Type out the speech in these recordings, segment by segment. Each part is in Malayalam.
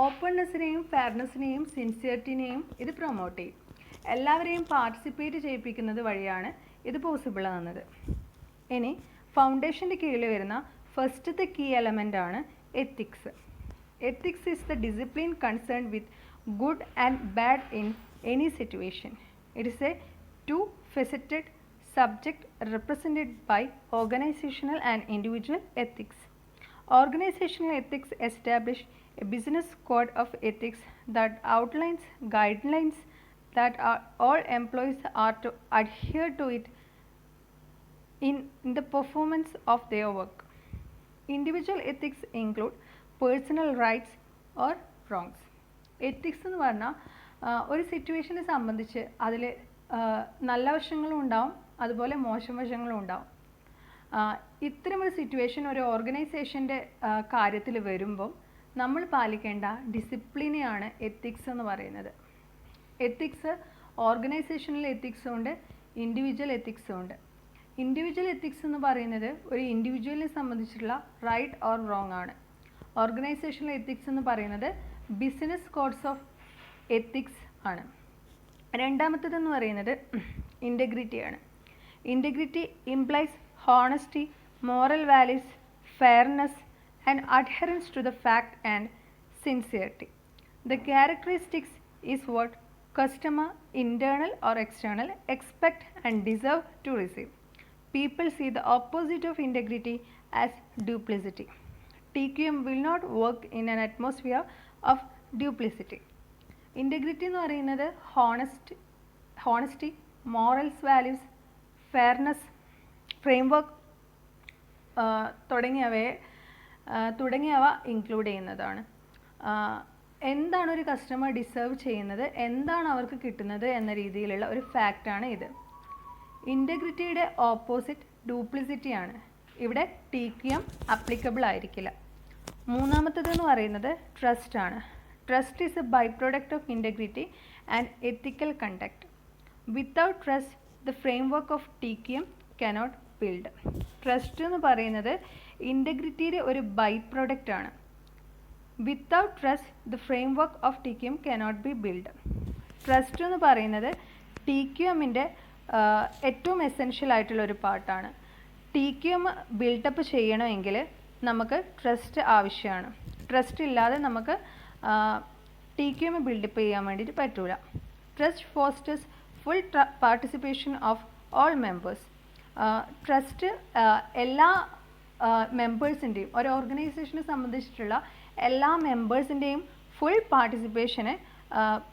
ഓപ്പൺനെസ്സിനെയും ഫെയർനെസ്സിനെയും സിൻസിയറിറ്റിനെയും ഇത് പ്രൊമോട്ട് ചെയ്യും. എല്ലാവരെയും പാർട്ടിസിപ്പേറ്റ് ചെയ്യിപ്പിക്കുന്നത് വഴിയാണ് ഇത് പോസിബിൾ ആകുന്നത്. ഇനി ഫൗണ്ടേഷൻ്റെ കീഴിൽ വരുന്ന ഫസ്റ്റത്തെ കീ എലമെൻ്റ് ആണ് ethics. Ethics is the discipline concern with good and bad in any situation. It is A two-faceted subject represented by organizational and individual ethics. Organizational ethics establish a business code of ethics that outlines guidelines that all employees are to adhere to it in the performance of their work. Individual ethics include personal rights or wrongs. Ethics എന്ന് പറഞ്ഞാൽ ഒരു സിറ്റുവേഷനെ സംബന്ധിച്ച് അതിൽ നല്ല വശങ്ങളും ഉണ്ടാവും, അതുപോലെ മോശം വശങ്ങളും ഉണ്ടാവും. ഇത്തരമൊരു സിറ്റുവേഷൻ ഒരു ഓർഗനൈസേഷൻ്റെ കാര്യത്തിൽ വരുമ്പോൾ നമ്മൾ പാലിക്കേണ്ട ഡിസിപ്ലിനെയാണ് എത്തിക്സ് എന്ന് പറയുന്നത്. എത്തിക്സ് ഓർഗനൈസേഷണൽ എത്തിക്സും ഉണ്ട്, ഇൻഡിവിജ്വൽ എത്തിക്സും ഉണ്ട്. ഇൻഡിവിജ്വൽ എത്തിക്സ് എന്ന് പറയുന്നത് ഒരു ഇൻഡിവിജ്വലിനെ സംബന്ധിച്ചിട്ടുള്ള റൈറ്റ് ഓർ റോങ് ആണ്. ഓർഗനൈസേഷണൽ എത്തിക്സ് എന്ന് പറയുന്നത് ബിസിനസ് കോഡ്സ് ഓഫ് എത്തിക്സ് ആണ്. രണ്ടാമത്തേതെന്ന് പറയുന്നത് ഇൻറ്റഗ്രിറ്റിയാണ്. Integrity implies honesty, moral values, fairness and adherence to the fact and sincerity. The characteristics is what customer, internal or external, expect and deserve to receive. People see the opposite of integrity as duplicity. TQM will not work in an atmosphere of duplicity. Integrity എന്ന് പറയുന്നത് honesty, morals, values, fairness, framework തുടങ്ങിയവ ഇൻക്ലൂഡ് ചെയ്യുന്നതാണ്. എന്താണ് ഒരു കസ്റ്റമർ ഡിസേർവ് ചെയ്യുന്നത്, എന്താണ് അവർക്ക് കിട്ടുന്നത് എന്ന രീതിയിലുള്ള ഒരു ഫാക്റ്റാണ് ഇത്. ഇൻറ്റഗ്രിറ്റിയുടെ ഓപ്പോസിറ്റ് ഡ്യൂപ്ലിസിറ്റിയാണ്. ഇവിടെ TQM അപ്ലിക്കബിൾ ആയിരിക്കില്ല. മൂന്നാമത്തേതെന്ന് പറയുന്നത് ട്രസ്റ്റ് ആണ്. Trust is a by product of integrity and ethical conduct. Without trust the framework of TQM cannot build. Trust എന്ന് പറയുന്നത് ഇൻറ്റഗ്രിറ്റിയുടെ ഒരു ബൈ പ്രോഡക്റ്റ് ആണ്. Without trust the framework of TQM cannot be build. Trust എന്ന് പറയുന്നത് TQMൻ്റെ ഏറ്റവും എസെൻഷ്യൽ ആയിട്ടുള്ളൊരു പാർട്ടാണ്. TQM ബിൽഡപ്പ് ചെയ്യണമെങ്കിൽ നമുക്ക് ട്രസ്റ്റ് ആവശ്യമാണ്. ട്രസ്റ്റ് ഇല്ലാതെ നമുക്ക് TQM ബിൽഡപ്പ് ചെയ്യാൻ വേണ്ടിയിട്ട് പറ്റില്ല. Trust fosters full participation of all members. Trust എല്ലാ മെമ്പേഴ്സിൻ്റെയും, ഒരു ഓർഗനൈസേഷനെ സംബന്ധിച്ചിട്ടുള്ള എല്ലാ മെമ്പേഴ്സിൻ്റെയും ഫുൾ പാർട്ടിസിപ്പേഷനെ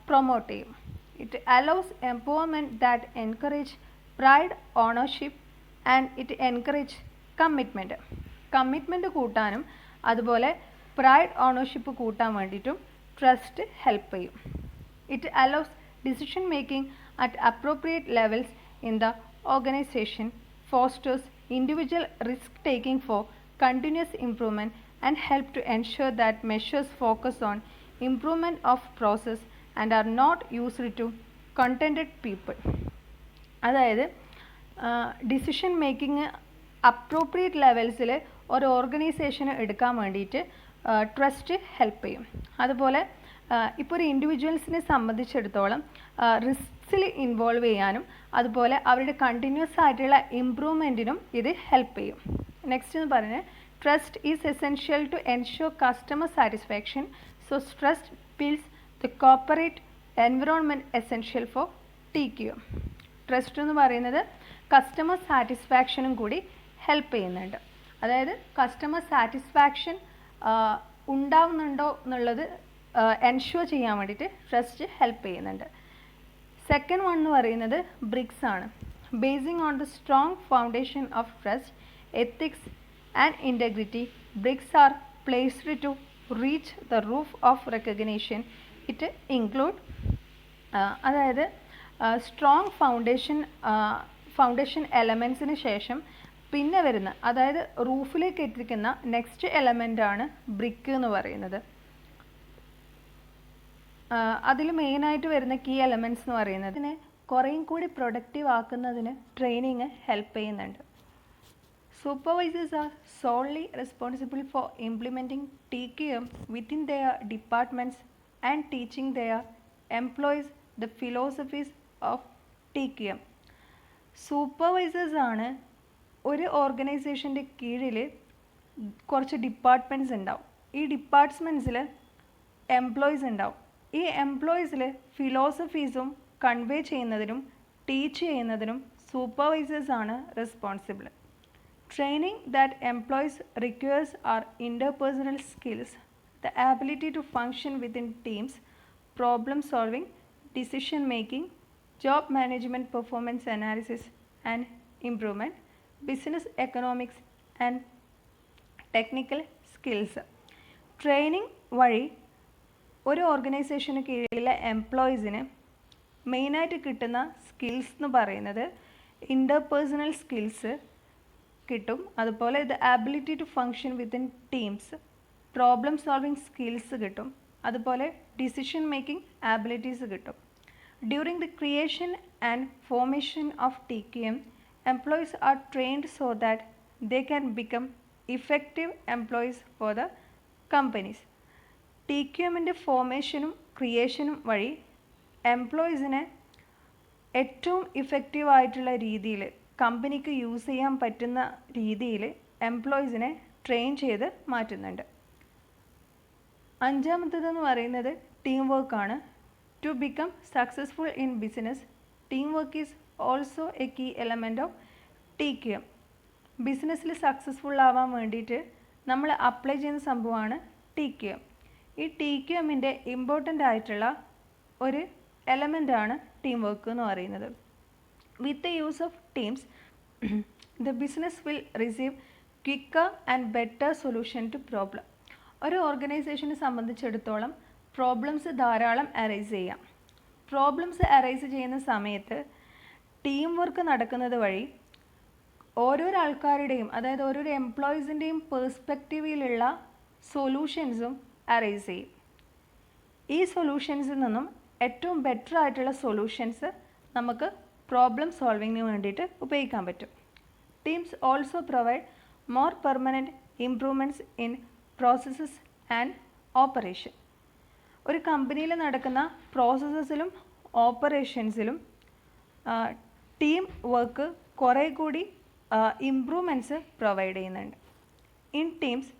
പ്രൊമോട്ട് ചെയ്യും. It allows empowerment that encourage pride, ownership and it encourage commitment. Commitment കൂട്ടാനും അതുപോലെ പ്രൈഡ്, ഓണർഷിപ്പ് കൂട്ടാൻ വേണ്ടിയിട്ടും ട്രസ്റ്റ് ഹെൽപ്പ് ചെയ്യും. It allows decision making at appropriate levels in the organisation, fosters individual risk taking for continuous improvement and help to ensure that measures focus on improvement of process and are not used to contented people. അതായത് ഡിസിഷൻ മേക്കിംഗ് അപ്രോപ്രിയേറ്റ് ലെവൽസിൽ ഒരു ഓർഗനൈസേഷന് എടുക്കാൻ വേണ്ടിയിട്ട് ട്രസ്റ്റ് ഹെൽപ്പ് ചെയ്യും. അതുപോലെ ഇപ്പോൾ ഒരു ഇൻഡിവിജ്വൽസിനെ സംബന്ധിച്ചിടത്തോളം റിസ്ക്സിൽ ഇൻവോൾവ് ചെയ്യാനും അതുപോലെ അവരുടെ കണ്ടിന്യൂസ് ആയിട്ടുള്ള ഇംപ്രൂവ്മെൻറ്റിനും ഇത് ഹെൽപ്പ് ചെയ്യും. നെക്സ്റ്റ് എന്ന് പറയുന്നത് trust is essential to ensure customer satisfaction. So trust builds the corporate environment essential for TQM. Trust എന്ന് പറയുന്നത് കസ്റ്റമർ സാറ്റിസ്ഫാക്ഷനും കൂടി ഹെൽപ്പ് ചെയ്യുന്നുണ്ട്. അതായത് കസ്റ്റമർ സാറ്റിസ്ഫാക്ഷൻ ഉണ്ടാവുന്നുണ്ടോ എന്നുള്ളത് എൻഷുർ ചെയ്യാൻ വേണ്ടിയിട്ട് ട്രസ്റ്റ് ഹെൽപ്പ് ചെയ്യുന്നുണ്ട്. സെക്കൻഡ് വൺ എന്ന് പറയുന്നത് ബ്രിക്സ് ആണ്. Basing on the strong foundation of trust, ethics and integrity, bricks are placed to reach the roof of recognition. It include അതായത് സ്ട്രോങ് ഫൗണ്ടേഷൻ എലമെൻസിന് ശേഷം പിന്നെ വരുന്ന, അതായത് റൂഫിലേക്ക് എത്തിക്കുന്ന നെക്സ്റ്റ് എലമെൻ്റ് ആണ് ബ്രിക്ക് എന്ന് പറയുന്നത്. അതിൽ മെയിനായിട്ട് വരുന്ന കീ എലമെൻറ്റ്സ് എന്ന് പറയുന്നത് ഇതിനെ കുറേയും കൂടി പ്രൊഡക്റ്റീവ് ആക്കുന്നതിന് ട്രെയിനിങ് ഹെൽപ്പ് ചെയ്യുന്നുണ്ട്. Supervisors are solely responsible for implementing TQM within their departments and teaching their employees the philosophies of TQM. Supervisors ആണ് ഒരു ഓർഗനൈസേഷൻ്റെ കീഴിൽ കുറച്ച് ഡിപ്പാർട്ട്മെൻറ്റ്സ് ഉണ്ടാവും. ഈ ഡിപ്പാർട്ട്മെൻറ്റ്സിൽ എംപ്ലോയീസ് ഉണ്ടാവും. ഈ എംപ്ലോയീസിൽ ഫിലോസഫീസും കൺവേ ചെയ്യുന്നതിനും ടീച്ച് ചെയ്യുന്നതിനും സൂപ്പർവൈസേഴ്സ് ആണ് responsible. Training that employees requires are interpersonal skills, the ability to function within teams, problem solving, decision making, job management, performance analysis and improvement, business economics and technical skills. Training വഴി ഒരു ഓർഗനൈസേഷന് കീഴിലുള്ള എംപ്ലോയീസിന് മെയിനായിട്ട് കിട്ടുന്ന സ്കിൽസ് എന്ന് പറയുന്നത് ഇൻ്റർപേഴ്സണൽ സ്കിൽസ് കിട്ടും. അതുപോലെ the ability to function within teams, problem solving skills കിട്ടും. അതുപോലെ ഡിസിഷൻ മേക്കിംഗ് ആബിലിറ്റീസ് കിട്ടും. During the creation and formation of TQM, employees are trained so that they can become effective employees for the companies. TQMൻ്റെ ഫോർമേഷനും ക്രിയേഷനും വഴി എംപ്ലോയീസിനെ ഏറ്റവും ഇഫക്റ്റീവായിട്ടുള്ള രീതിയിൽ കമ്പനിക്ക് യൂസ് ചെയ്യാൻ പറ്റുന്ന രീതിയിൽ എംപ്ലോയീസിനെ ട്രെയിൻ ചെയ്ത് മാറ്റുന്നുണ്ട്. അഞ്ചാമത്തേതെന്ന് പറയുന്നത് ടീം വർക്കാണ്. To become successful in business, team work is also a key element of TQM. ബിസിനസ്സിൽ സക്സസ്ഫുൾ ആവാൻ വേണ്ടിയിട്ട് നമ്മൾ അപ്ലൈ ചെയ്യുന്ന സംഭവമാണ് TQM. ഈ TQMൻ്റെ ഇമ്പോർട്ടൻ്റ് ആയിട്ടുള്ള ഒരു എലമെൻ്റാണ് ടീം വർക്ക് എന്ന് പറയുന്നത്. With the use of teams, the business will receive quicker and better solution to problem. ഒരു ഓർഗനൈസേഷനെ സംബന്ധിച്ചിടത്തോളം പ്രോബ്ലംസ് ധാരാളം അറൈസ് ചെയ്യാം. പ്രോബ്ലംസ് അറൈസ് ചെയ്യുന്ന സമയത്ത് ടീം വർക്ക് നടക്കുന്നത് വഴി ഓരോരോ ആൾക്കാരുടെയും, അതായത് ഓരോരോ എംപ്ലോയീസിൻ്റെയും പേഴ്സ്പെക്റ്റീവിലുള്ള സൊല്യൂഷൻസും അറൈസ് ചെയ്യും. ഈ സൊല്യൂഷൻസിൽ നിന്നും ഏറ്റവും ബെറ്റർ ആയിട്ടുള്ള സൊല്യൂഷൻസ് നമുക്ക് പ്രോബ്ലം സോൾവിങ്ങിന് വേണ്ടിയിട്ട് ഉപയോഗിക്കാൻ പറ്റും. Teams also provide more permanent improvements in processes and operation. ഒരു കമ്പനിയിൽ നടക്കുന്ന പ്രോസസ്സസിലും ഓപ്പറേഷൻസിലും ടീം വർക്ക് കുറേ കൂടി ഇംപ്രൂവ്മെൻറ്റ്സ് പ്രൊവൈഡ് ചെയ്യുന്നുണ്ട്. In teams,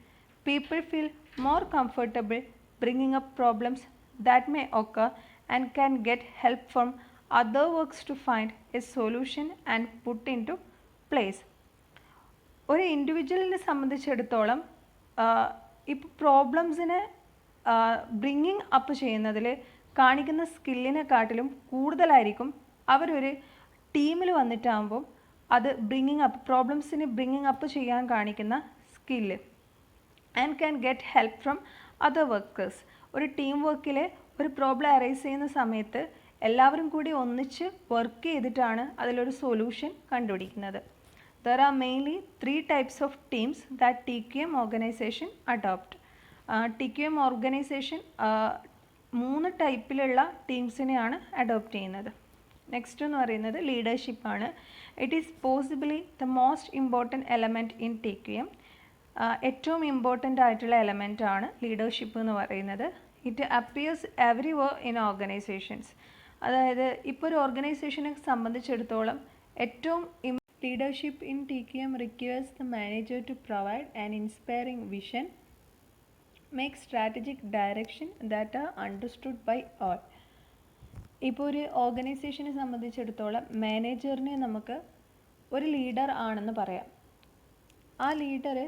people feel more comfortable bringing up problems that may occur and can get help from other works to find a solution and put into place. ഒരു ഇൻഡിവിജ്വലിനെ സംബന്ധിച്ചിടത്തോളം ഇപ്പോൾ പ്രോബ്ലംസിനെ ബ്രിങ്ങിങ് അപ്പ് ചെയ്യുന്നതിൽ കാണിക്കുന്ന സ്കില്ലിനെക്കാട്ടിലും കൂടുതലായിരിക്കും അവരൊരു ടീമിൽ വന്നിട്ടാകുമ്പോൾ അത് പ്രോബ്ലംസിനെ ബ്രിങ്ങിങ് അപ്പ് ചെയ്യാൻ കാണിക്കുന്ന skill. And can get help from other workers. ഒരു ടീം വർക്കിൽ ഒരു പ്രോബ്ലം അറൈസ് ചെയ്യുന്ന സമയത്ത് എല്ലാവരും കൂടി ഒന്നിച്ച് വർക്ക് ചെയ്തിട്ടാണ് അതിലൊരു സൊല്യൂഷൻ കണ്ടുപിടിക്കുന്നത്. There are mainly 3 types of teams that TQM organization adopt. TQM organization 3 ടൈപ്പിലുള്ള ടീംസിനെയാണ് അഡോപ്റ്റ് ചെയ്യുന്നത്. നെക്സ്റ്റ് എന്ന് പറയുന്നത് ലീഡർഷിപ്പാണ്. It is possibly the most important element in TQM. ഏറ്റവും ഇമ്പോർട്ടൻ്റ് ആയിട്ടുള്ള എലമെൻ്റ് ആണ് ലീഡർഷിപ്പ് എന്ന് പറയുന്നത്. It appears everywhere in organisations. അതായത് ഇപ്പോൾ ഒരു ഓർഗനൈസേഷനെ സംബന്ധിച്ചിടത്തോളം ഏറ്റവും leadership in TQM requires the manager to provide an inspiring vision, make strategic direction that are understood by all. ഇപ്പോൾ ഒരു ഓർഗനൈസേഷനെ സംബന്ധിച്ചിടത്തോളം മാനേജറിനെ നമുക്ക് ഒരു ലീഡർ ആണെന്ന് പറയാം. ആ ലീഡർ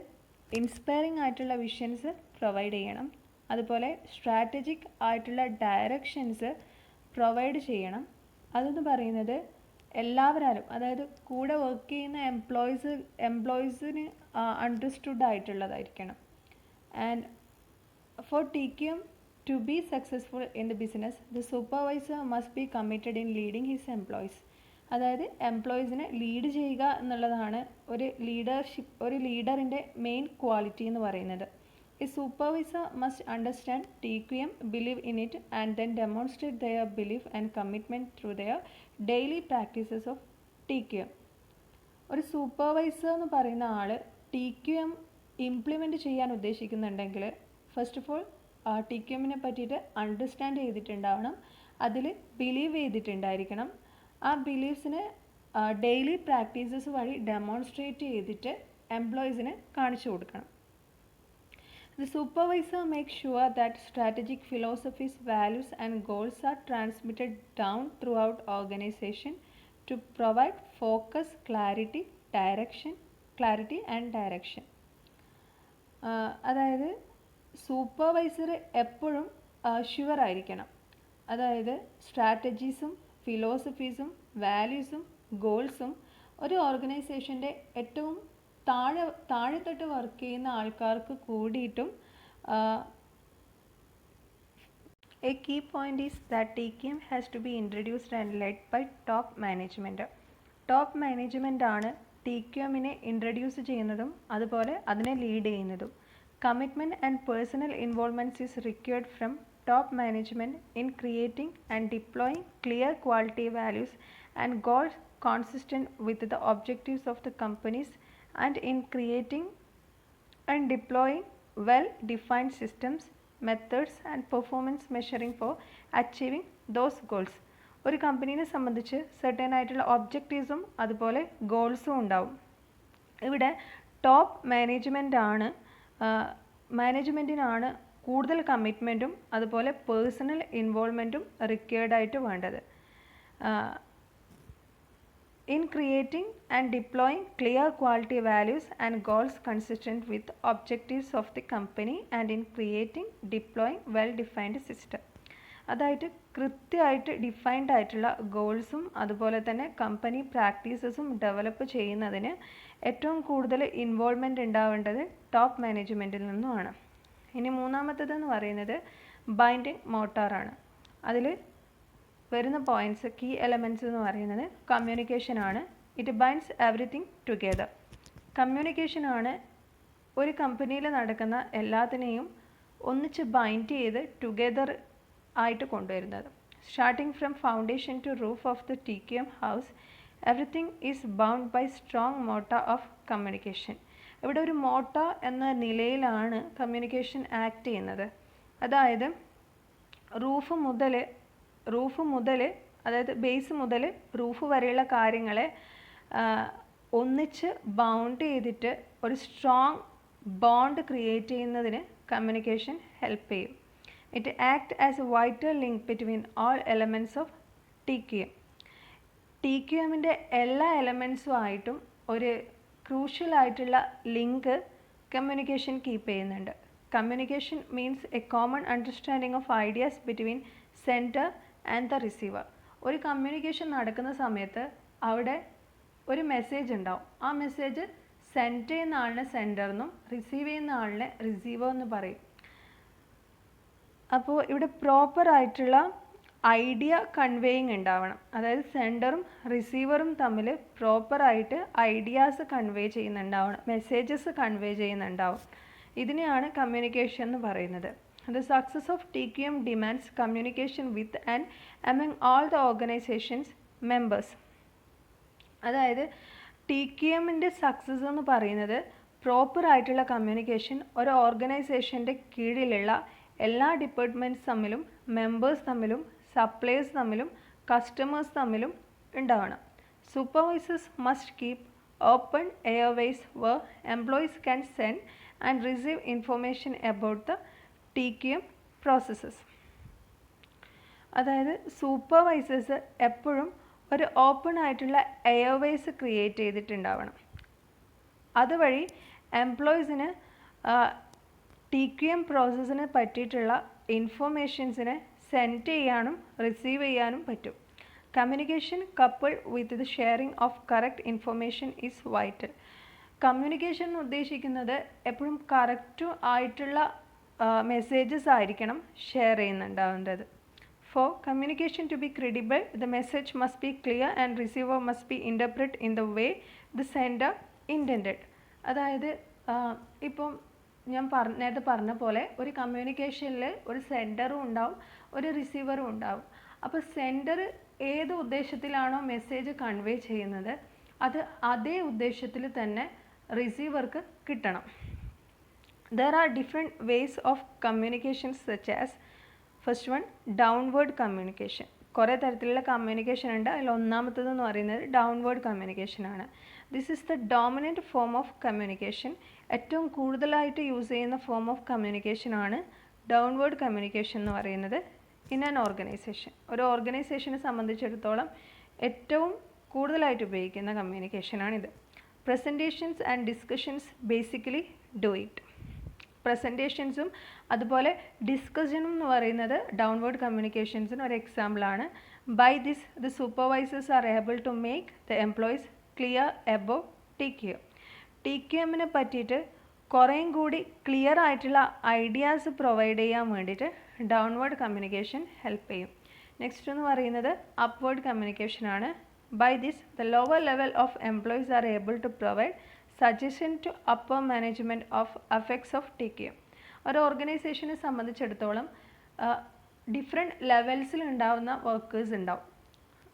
ഇൻസ്പയറിംഗ് ആയിട്ടുള്ള വിഷൻസ് പ്രൊവൈഡ് ചെയ്യണം. അതുപോലെ സ്ട്രാറ്റജിക് ആയിട്ടുള്ള ഡയറക്ഷൻസ് പ്രൊവൈഡ് ചെയ്യണം. അതെന്ന് പറയുന്നത് എല്ലാവരും, അതായത് കൂടെ വർക്ക് ചെയ്യുന്ന എംപ്ലോയീസിന് അണ്ടർസ്റ്റുഡ് ആയിട്ടുള്ളതായിരിക്കണം. And for TQM to be successful in the business, the supervisor must be committed in leading his employees. അതായത് എംപ്ലോയീസിനെ ലീഡ് ചെയ്യുക എന്നുള്ളതാണ് ഒരു ലീഡറിൻ്റെ മെയിൻ ക്വാളിറ്റി എന്ന് പറയുന്നത്. A supervisor must understand TQM, believe in it, and then demonstrate their belief and commitment through their daily practices of TQM. ഒരു സൂപ്പർവൈസർ എന്ന് പറയുന്ന ആൾ TQM ഇംപ്ലിമെൻറ്റ് ചെയ്യാൻ ഉദ്ദേശിക്കുന്നുണ്ടെങ്കിൽ ഫസ്റ്റ് ഓഫ് ഓൾ TQMനെ പറ്റിയിട്ട് അണ്ടർസ്റ്റാൻഡ് ചെയ്തിട്ടുണ്ടാവണം, അതിൽ ബിലീവ് ചെയ്തിട്ടുണ്ടായിരിക്കണം. ആ ബിലീഫ്സിനെ ഡെയിലി പ്രാക്ടീസസ് വഴി ഡെമോൺസ്ട്രേറ്റ് ചെയ്തിട്ട് എംപ്ലോയീസിന് കാണിച്ചു കൊടുക്കണം. The supervisor makes sure that strategic philosophies, values and goals are transmitted down throughout organization to provide focus, clarity and direction. അതായത് സൂപ്പർവൈസർ എപ്പോഴും ഷുവർ ആയിരിക്കണം. അതായത് സ്ട്രാറ്റജീസും ഫിലോസഫീസും വാല്യൂസും ഗോൾസും ഒരു ഓർഗനൈസേഷൻ്റെ ഏറ്റവും താഴെത്തട്ട് വർക്ക് ചെയ്യുന്ന ആൾക്കാർക്ക് കൂടിയിട്ടും A key point is that TQM has to be introduced and led by top management. Top management ആണ് TQMനെ ഇൻട്രൊഡ്യൂസ് ചെയ്യുന്നതും അതുപോലെ അതിനെ ലീഡ് ചെയ്യുന്നതും. Commitment and personal involvements is required from top management in creating and deploying clear quality values and goals consistent with the objectives of the companies and in creating and deploying well-defined systems, methods and performance measuring for achieving those goals. ഒരു കമ്പനീനെ സംബന്ധിച്ച് സെർട്ടൻ ആയിട്ടുള്ള ഒബ്ജക്റ്റീവ്സും അതുപോലെ ഗോൾസും ഉണ്ടാവും. ഇവിടെ ടോപ്പ് മാനേജ്മെൻറ്റിനാണ് കൂടുതൽ കമ്മിറ്റ്മെൻറ്റും അതുപോലെ പേഴ്സണൽ ഇൻവോൾവ്മെൻറ്റും റിക്വയർഡ് ആയിട്ട് വേണ്ടത്. In creating and deploying clear quality values and goals consistent with objectives of the company and in creating, deploying well-defined system. അതായത് കൃത്യമായിട്ട് ഡിഫൈൻഡ് ആയിട്ടുള്ള ഗോൾസും അതുപോലെ തന്നെ കമ്പനി പ്രാക്ടീസസും ഡെവലപ്പ് ചെയ്യുന്നതിന് ഏറ്റവും കൂടുതൽ ഇൻവോൾവ്മെൻറ്റ് ഉണ്ടാവേണ്ടത് ടോപ്പ് മാനേജ്മെൻറ്റിൽ നിന്നുമാണ്. ഇനി മൂന്നാമത്തേതെന്ന് പറയുന്നത് ബൈൻഡിങ് മോട്ടാറാണ്. അതിൽ വരുന്ന പോയിൻറ്റ്സ് കീ എലമെൻറ്റ്സ് എന്ന് പറയുന്നത് കമ്മ്യൂണിക്കേഷനാണ്. It binds everything together. കമ്മ്യൂണിക്കേഷനാണ് ഒരു കമ്പനിയിൽ നടക്കുന്ന എല്ലാത്തിനെയും ഒന്നിച്ച് ബൈൻഡ് ചെയ്ത് ടുഗെദർ ആയിട്ട് കൊണ്ടുവരുന്നത്. Starting from foundation to roof of the TQM house everything is bound by strong mortar of communication. ഇവിടെ ഒരു മോട്ട എന്ന നിലയിലാണ് കമ്മ്യൂണിക്കേഷൻ ആക്ട് ചെയ്യുന്നത്. അതായത് റൂഫ് മുതൽ അതായത് ബേസ് മുതൽ റൂഫ് വരെയുള്ള കാര്യങ്ങളെ ഒന്നിച്ച് ബൗണ്ട് ചെയ്തിട്ട് ഒരു സ്ട്രോങ് ബോണ്ട് ക്രിയേറ്റ് ചെയ്യുന്നതിന് കമ്മ്യൂണിക്കേഷൻ ഹെൽപ്പ് ചെയ്യും. It act as A vital link between all elements of TQM. TQMൻ്റെ എല്ലാ എലമെൻറ്റ്സുമായിട്ടും ഒരു ക്രൂഷ്യൽ ആയിട്ടുള്ള ലിങ്ക് കമ്മ്യൂണിക്കേഷൻ കീപ്പ് ചെയ്യുന്നുണ്ട്. Communication means A common understanding of ideas between centre and the receiver. ഒരു കമ്മ്യൂണിക്കേഷൻ നടക്കുന്ന സമയത്ത് അവിടെ ഒരു മെസ്സേജ് ഉണ്ടാവും. ആ മെസ്സേജ് സെൻഡ് ചെയ്യുന്ന ആളിനെ സെൻഡർ എന്നും റിസീവ് ചെയ്യുന്ന ആളിനെ റിസീവർ എന്ന് പറയും. അപ്പോൾ ഇവിടെ പ്രോപ്പറായിട്ടുള്ള ഐഡിയ കൺവേയിങ് ഉണ്ടാവണം. അതായത് സെൻഡറും റിസീവറും തമ്മിൽ പ്രോപ്പറായിട്ട് ഐഡിയാസ് കൺവേ ചെയ്യുന്നുണ്ടാവണം, മെസ്സേജസ് കൺവേ ചെയ്യുന്നുണ്ടാവും. ഇതിനെയാണ് കമ്മ്യൂണിക്കേഷൻ എന്ന് പറയുന്നത്. The success of TQM demands communication with and among all the organization's members. അതായത് TQMൻ്റെ സക്സസ് എന്ന് പറയുന്നത് പ്രോപ്പറായിട്ടുള്ള കമ്മ്യൂണിക്കേഷൻ ഒരു ഓർഗനൈസേഷൻ്റെ കീഴിലുള്ള എല്ലാ ഡിപ്പാർട്ട്മെൻറ്റ്സ് തമ്മിലും മെമ്പേഴ്സ് തമ്മിലും സപ്ലയേഴ്സ് തമ്മിലും കസ്റ്റമേഴ്സ് തമ്മിലും ഉണ്ടാവണം. Supervisors must keep open Airways where employees can send and receive information about the TQM processes. അതായത് സൂപ്പർവൈസേഴ്സ് എപ്പോഴും ഒരു ഓപ്പൺ ആയിട്ടുള്ള എയർവേസ് ക്രിയേറ്റ് ചെയ്തിട്ടുണ്ടാവണം. അതുവഴി എംപ്ലോയീസിന് TQM പ്രോസസ്സിനെ പറ്റിയിട്ടുള്ള ഇൻഫോർമേഷൻസിനെ സെൻഡ് ചെയ്യാനും റിസീവ് ചെയ്യാനും പറ്റും. Communication coupled with the sharing of correct information is vital. Communication എന്ന് ഉദ്ദേശിക്കുന്നത് എപ്പോഴും കറക്റ്റ് ആയിട്ടുള്ള മെസ്സേജസ് ആയിരിക്കണം share ചെയ്യുന്നുണ്ടാവേണ്ടത്. For communication to be credible, the message must be clear and receiver must be interpret in the way the sender intended. അതായത് ഇപ്പം ഞാൻ നേരത്തെ പറഞ്ഞ പോലെ ഒരു കമ്മ്യൂണിക്കേഷനിൽ ഒരു സെൻഡറും ഉണ്ടാവും ഒരു റിസീവറും ഉണ്ടാവും. അപ്പോൾ സെൻഡർ ഏത് ഉദ്ദേശത്തിലാണോ മെസ്സേജ് കൺവേ ചെയ്യുന്നത് അത് അതേ ഉദ്ദേശത്തിൽ തന്നെ റിസീവർക്ക് കിട്ടണം. There are different ways of communication such as first one downward communication. കുറേ തരത്തിലുള്ള കമ്മ്യൂണിക്കേഷൻ ഉണ്ട്. അതിൽ ഒന്നാമത്തേതെന്ന് പറയുന്നത് ഡൗൺവേർഡ് കമ്മ്യൂണിക്കേഷൻ ആണ്. This is the dominant form of communication. ഏറ്റവും കൂടുതലായിട്ട് യൂസ് ചെയ്യുന്ന ഫോം ഓഫ് കമ്മ്യൂണിക്കേഷൻ ആണ് ഡൗൺവേർഡ് കമ്മ്യൂണിക്കേഷൻ എന്ന് പറയുന്നത് ഇൻ ആൻ ഓർഗനൈസേഷൻ. ഒരു ഓർഗനൈസേഷനെ സംബന്ധിച്ചിടത്തോളം ഏറ്റവും കൂടുതലായിട്ട് ഉപയോഗിക്കുന്ന കമ്മ്യൂണിക്കേഷനാണിത്. Presentations and discussions basically do it. പ്രസൻറ്റേഷൻസും അതുപോലെ ഡിസ്കഷനും എന്ന് പറയുന്നത് ഡൗൺവേർഡ് കമ്മ്യൂണിക്കേഷൻസിന് ഒരു എക്സാമ്പിളാണ്. By this the supervisors are able to make the employees clear above TQM. TQMനെ പറ്റിയിട്ട് കുറേയും കൂടി ക്ലിയർ ആയിട്ടുള്ള ഐഡിയാസ് പ്രൊവൈഡ് ചെയ്യാൻ വേണ്ടിയിട്ട് ഡൗൺവേർഡ് കമ്മ്യൂണിക്കേഷൻ ഹെൽപ്പ് ചെയ്യും. നെക്സ്റ്റ് എന്ന് പറയുന്നത് അപ്വേർഡ് കമ്മ്യൂണിക്കേഷനാണ്. By this the lower level of employees are able to provide suggestion to upper management of effects of TQM. ഒരു ഓർഗനൈസേഷനെ സംബന്ധിച്ചിടത്തോളം ഡിഫറെൻറ്റ് ലെവൽസിൽ ഉണ്ടാവുന്ന വർക്കേഴ്സ് ഉണ്ടാവും.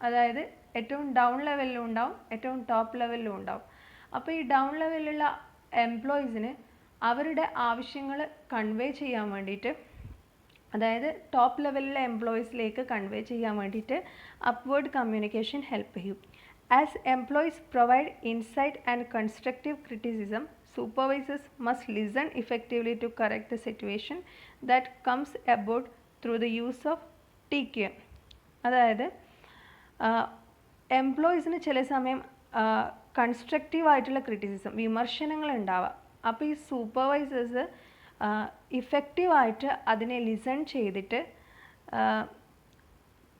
അതായത് ഏറ്റവും ഡൗൺ ലെവലിലും ഉണ്ടാവും, ഏറ്റവും ടോപ്പ് ലെവലിലും ഉണ്ടാവും. അപ്പോൾ ഈ ഡൗൺ ലെവലിലുള്ള എംപ്ലോയീസിന് അവരുടെ ആവശ്യങ്ങൾ കൺവേ ചെയ്യാൻ വേണ്ടിയിട്ട്, അതായത് ടോപ്പ് ലെവലിലെ എംപ്ലോയീസിലേക്ക് കൺവേ ചെയ്യാൻ വേണ്ടിയിട്ട് അപ്വേർഡ് കമ്മ്യൂണിക്കേഷൻ ഹെൽപ്പ് ചെയ്യും. As employees provide insight and constructive criticism, supervisors must listen effectively to correct the situation that comes about through the use of TQM. അതായത് എംപ്ലോയീസിന് ചില സമയം കൺസ്ട്രക്റ്റീവ് ആയിട്ടുള്ള ക്രിറ്റിസിസം, വിമർശനങ്ങൾ ഉണ്ടാവാം. അപ്പോൾ ഈ സൂപ്പർവൈസേഴ്സ് ഇഫക്റ്റീവായിട്ട് അതിനെ ലിസൺ ചെയ്തിട്ട്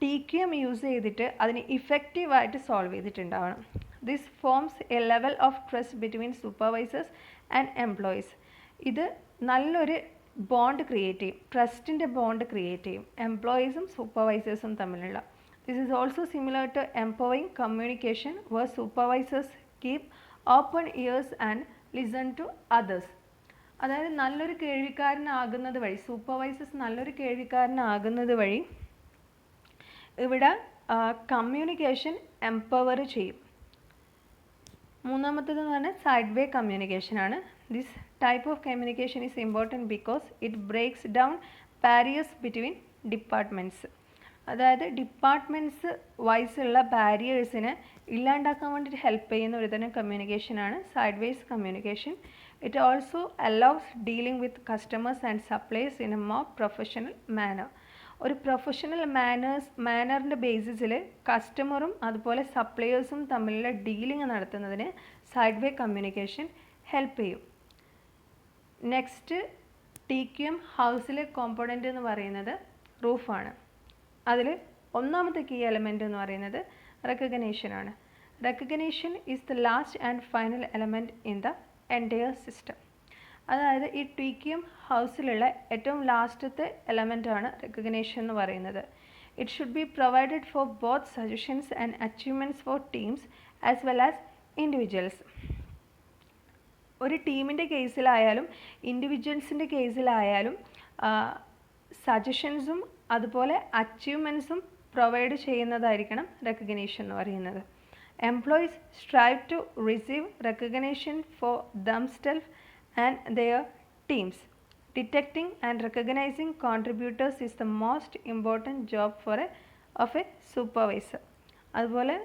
TQM യൂസ് ചെയ്തിട്ട് അതിന് ഇഫക്റ്റീവായിട്ട് സോൾവ് ചെയ്തിട്ടുണ്ടാവണം. This forms a level of trust between supervisors and employees. ഇത് നല്ലൊരു ബോണ്ട് ക്രിയേറ്റ് ചെയ്യും, ട്രസ്റ്റിൻ്റെ ബോണ്ട് ക്രിയേറ്റ് ചെയ്യും എംപ്ലോയീസും സൂപ്പർവൈസേഴ്സും തമ്മിലുള്ള. This is also similar to empowering communication where supervisors keep open ears and listen to others. അതായത് നല്ലൊരു കേൾവിക്കാരനാകുന്നത് വഴി, സൂപ്പർവൈസേഴ്സ് നല്ലൊരു കേൾവിക്കാരനാകുന്നത് വഴി ഇവിടെ കമ്മ്യൂണിക്കേഷൻ എംപവർ ചെയ്യും. മൂന്നാമത്തേതെന്ന് പറഞ്ഞാൽ സൈഡ് വേ കമ്മ്യൂണിക്കേഷൻ ആണ്. This type of communication is important because it breaks down barriers between departments. അതായത് ഡിപ്പാർട്ട്മെൻറ്റ്സ് വൈസുള്ള ബാരിയേഴ്സിനെ ഇല്ലാണ്ടാക്കാൻ വേണ്ടിയിട്ട് ഹെൽപ്പ് ചെയ്യുന്ന ഒരു തരം കമ്മ്യൂണിക്കേഷനാണ് side ways communication. It also allows dealing with customers and suppliers in a more professional manner. ഒരു പ്രൊഫഷണൽ മാനറിൻ്റെ ബേസിസിൽ കസ്റ്റമറും അതുപോലെ സപ്ലയേഴ്സും തമ്മിലുള്ള ഡീലിംഗ് നടത്തുന്നതിന് സൈഡ് വേ കമ്മ്യൂണിക്കേഷൻ ഹെൽപ്പ് ചെയ്യും. നെക്സ്റ്റ് TQM ഹൗസിലെ കോമ്പോണൻ്റ് എന്ന് പറയുന്നത് റൂഫാണ്. അതിൽ ഒന്നാമത്തെ കീ എലമെൻ്റ് എന്ന് പറയുന്നത് റെക്കഗ്നേഷനാണ്. Recognition is the last and final element in the entire system. അതായത് ഈ TQM ഹൗസിലുള്ള ഏറ്റവും ലാസ്റ്റത്തെ എലമെൻ്റാണ് റെക്കഗ്നേഷൻ എന്ന് പറയുന്നത്. It should be provided for both suggestions and achievements for teams as well as individuals. ഒരു ടീമിൻ്റെ കേസിലായാലും ഇൻഡിവിജ്വൽസിൻ്റെ കേസിലായാലും സജഷൻസും അതുപോലെ അച്ചീവ്മെൻറ്റ്സും പ്രൊവൈഡ് ചെയ്യുന്നതായിരിക്കണം റെക്കഗ്നേഷൻ എന്ന് പറയുന്നത്. Employees strive to receive recognition for themself and their teams. Detecting and recognizing contributors is the most important job of a supervisor. അതുപോലെ